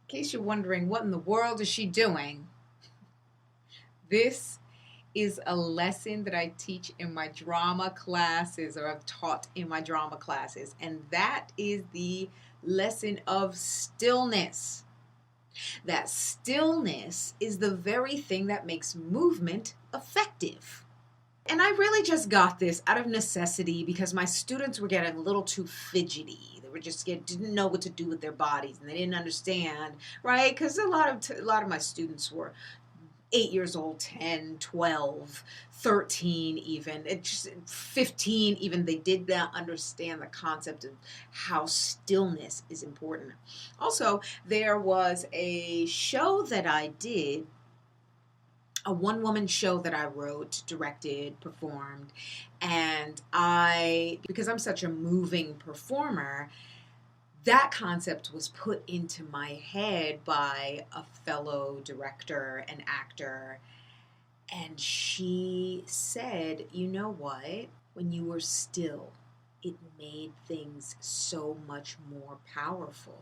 In case you're wondering what in the world is she doing, this is a lesson that I teach in my drama classes, or I've taught in my drama classes, and that is the lesson of stillness. That stillness is the very thing that makes movement effective. And I really just got this out of necessity because my students were getting a little too fidgety. They were just didn't know what to do with their bodies, and they didn't understand, right? Because a lot of my students were 8 years old, 10, 12, 13 even, just 15 even. They did not understand the concept of how stillness is important. Also, there was a show that I did, a one-woman show that I wrote, directed, performed, and because I'm such a moving performer, that concept was put into my head by a fellow director and actor, and she said, you know what? When you were still, it made things so much more powerful.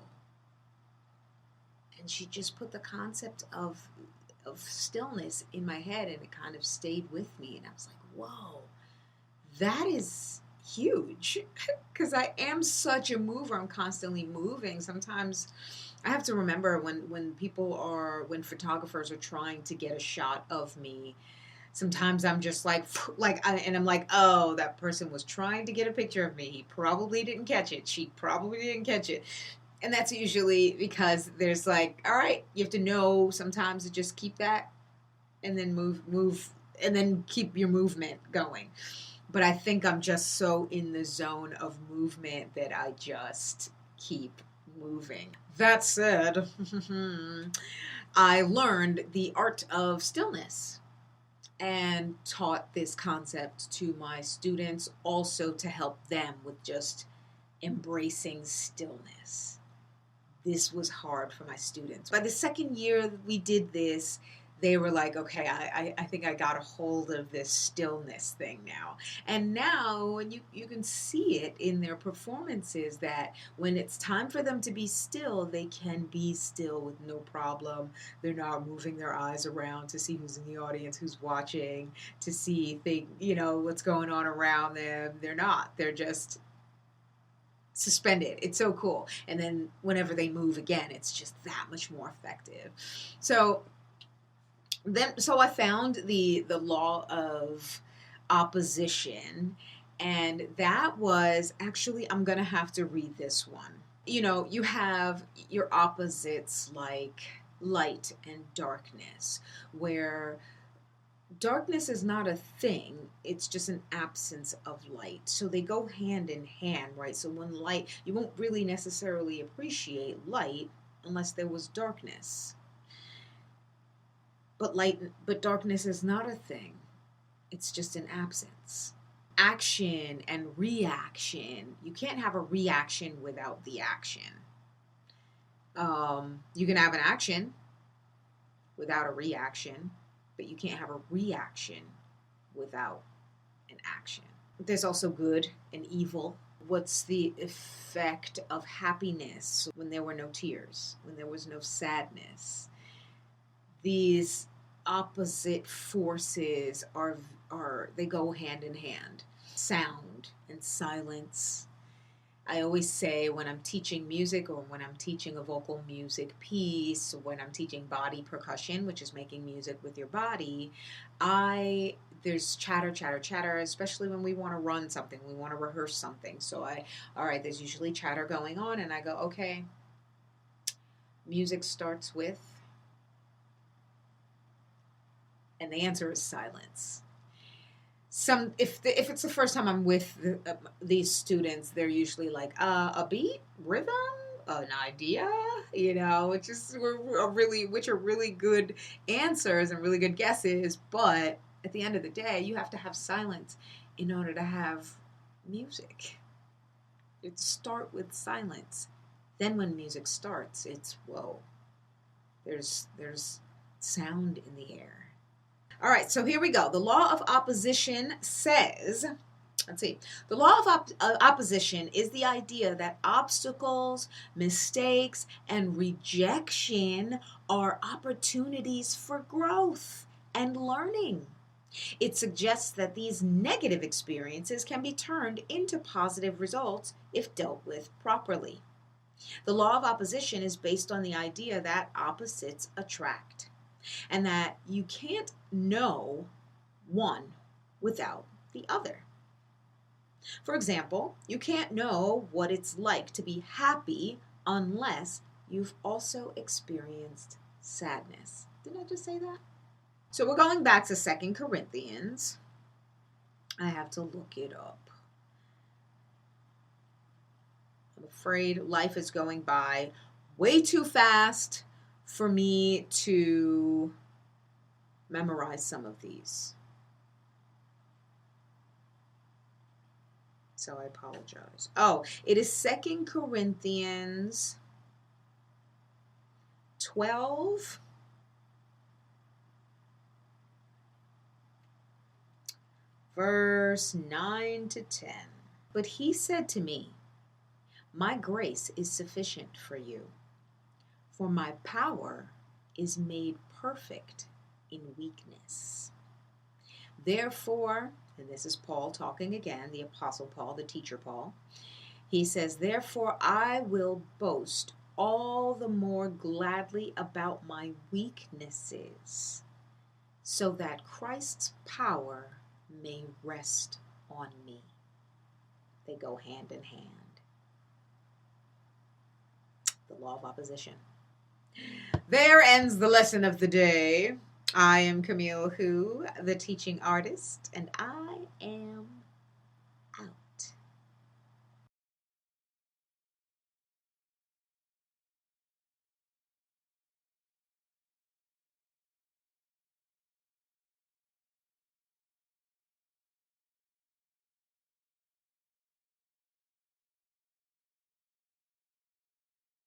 And she just put the concept of stillness in my head, and it kind of stayed with me, and I was like, whoa, that is huge, because I am such a mover. I'm constantly moving. Sometimes I have to remember when photographers are trying to get a shot of me, sometimes I'm just and I'm like, oh, that person was trying to get a picture of me. He probably didn't catch it. She probably didn't catch it. And that's usually because there's like, all right, you have to know sometimes to just keep that and then move, and then keep your movement going. But I think I'm just so in the zone of movement that I just keep moving. That said, I learned the art of stillness and taught this concept to my students, also to help them with just embracing stillness. This was hard for my students. By the second year that we did this, they were like, okay, I think I got a hold of this stillness thing now. And now you can see it in their performances, that when it's time for them to be still, they can be still with no problem. They're not moving their eyes around to see who's in the audience, who's watching, to see what's going on around them. They're not. They're just suspended. It's so cool. And then whenever they move again, it's just that much more effective. So I found the law of opposition, and that was actually, I'm gonna have to read this one. You have your opposites like light and darkness, where darkness is not a thing, it's just an absence of light. So they go hand in hand, right? So when light, you won't really necessarily appreciate light unless there was darkness. But darkness is not a thing. It's just an absence. Action and reaction. You can't have a reaction without the action. You can have an action without a reaction, but you can't have a reaction without an action. There's also good and evil. What's the effect of happiness when there were no tears, when there was no sadness? These opposite forces they go hand in hand. Sound and silence. I always say, when I'm teaching music, or when I'm teaching a vocal music piece, when I'm teaching body percussion, which is making music with your body, there's chatter, especially when we want to run something, we want to rehearse something. So all right, there's usually chatter going on, and I go, okay, music starts with, and the answer is silence. If it's the first time I'm with these students, they're usually like, a beat, rhythm, an idea, which are really good answers and really good guesses. But at the end of the day, you have to have silence in order to have music. It start with silence. Then when music starts, it's whoa. There's sound in the air. All right, so here we go. The law of opposition says Let's see. The law of opposition is the idea that obstacles, mistakes, and rejection are opportunities for growth and learning. It suggests that these negative experiences can be turned into positive results if dealt with properly. The law of opposition is based on the idea that opposites attract, and that you can't know one without the other. For example, you can't know what it's like to be happy unless you've also experienced sadness. Didn't I just say that? So we're going back to 2 Corinthians. I have to look it up. I'm afraid life is going by way too fast for me to memorize some of these. So I apologize. Oh, it is 2 Corinthians 12, verse 9 to 10. But he said to me, my grace is sufficient for you, for my power is made perfect in weakness. Therefore, and this is Paul talking again, the Apostle Paul, the teacher Paul. He says, therefore I will boast all the more gladly about my weaknesses, so that Christ's power may rest on me. They go hand in hand. The law of opposition. There ends the lesson of the day. I am Camille Who, the teaching artist, and I am